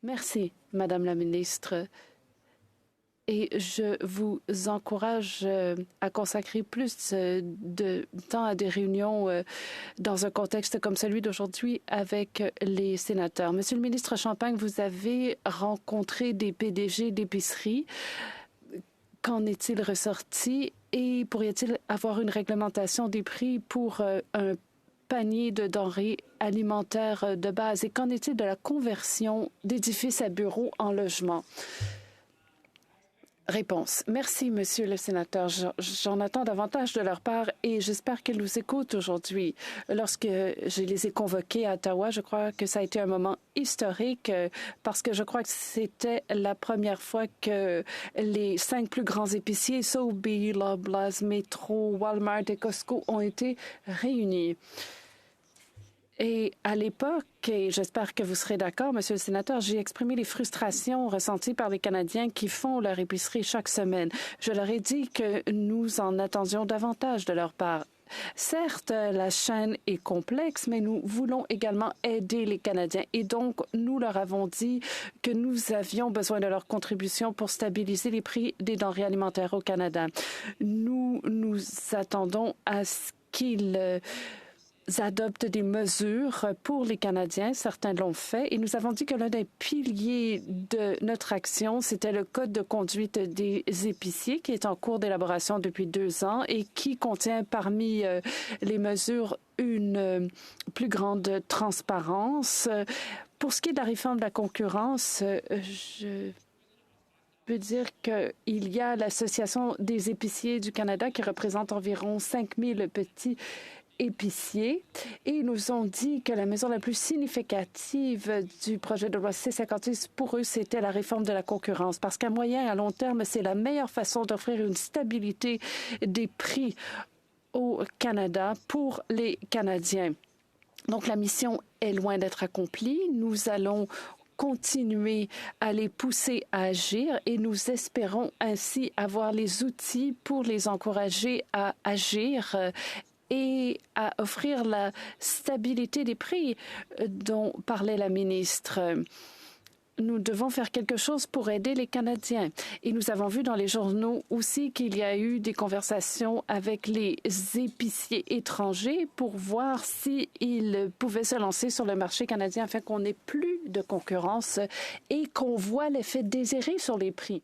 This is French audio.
Merci, Madame la ministre. Et je vous encourage à consacrer plus de temps à des réunions dans un contexte comme celui d'aujourd'hui avec les sénateurs. Monsieur le ministre Champagne, vous avez rencontré des PDG d'épiceries. Qu'en est-il ressorti et pourrait-il avoir une réglementation des prix pour un panier de denrées alimentaires de base? Et qu'en est-il de la conversion d'édifices à bureaux en logements? Réponse. Merci, Monsieur le sénateur. J'en attends davantage de leur part et j'espère qu'ils nous écoutent aujourd'hui. Lorsque je les ai convoqués à Ottawa, je crois que ça a été un moment historique parce que je crois que c'était la première fois que les 5 plus grands épiciers, Sobeys, Loblaws, Metro, Walmart et Costco, ont été réunis. Et à l'époque, et j'espère que vous serez d'accord, Monsieur le sénateur, j'ai exprimé les frustrations ressenties par les Canadiens qui font leur épicerie chaque semaine. Je leur ai dit que nous en attendions davantage de leur part. Certes, la chaîne est complexe, mais nous voulons également aider les Canadiens. Et donc, nous leur avons dit que nous avions besoin de leur contribution pour stabiliser les prix des denrées alimentaires au Canada. Nous attendons à ce qu'ils adoptent des mesures pour les Canadiens. Certains l'ont fait. Et nous avons dit que l'un des piliers de notre action, c'était le Code de conduite des épiciers qui est en cours d'élaboration depuis 2 ans et qui contient parmi les mesures une plus grande transparence. Pour ce qui est de la réforme de la concurrence, je peux dire qu'il y a l'Association des épiciers du Canada qui représente environ 5000 petits épiciers et ils nous ont dit que la mesure la plus significative du projet de loi C-56 pour eux, c'était la réforme de la concurrence parce qu'à moyen et à long terme, c'est la meilleure façon d'offrir une stabilité des prix au Canada pour les Canadiens. Donc la mission est loin d'être accomplie. Nous allons continuer à les pousser à agir et nous espérons ainsi avoir les outils pour les encourager à agir et à offrir la stabilité des prix dont parlait la ministre. Nous devons faire quelque chose pour aider les Canadiens. Et nous avons vu dans les journaux aussi qu'il y a eu des conversations avec les épiciers étrangers pour voir s'ils pouvaient se lancer sur le marché canadien afin qu'on n'ait plus de concurrence et qu'on voit l'effet désiré sur les prix.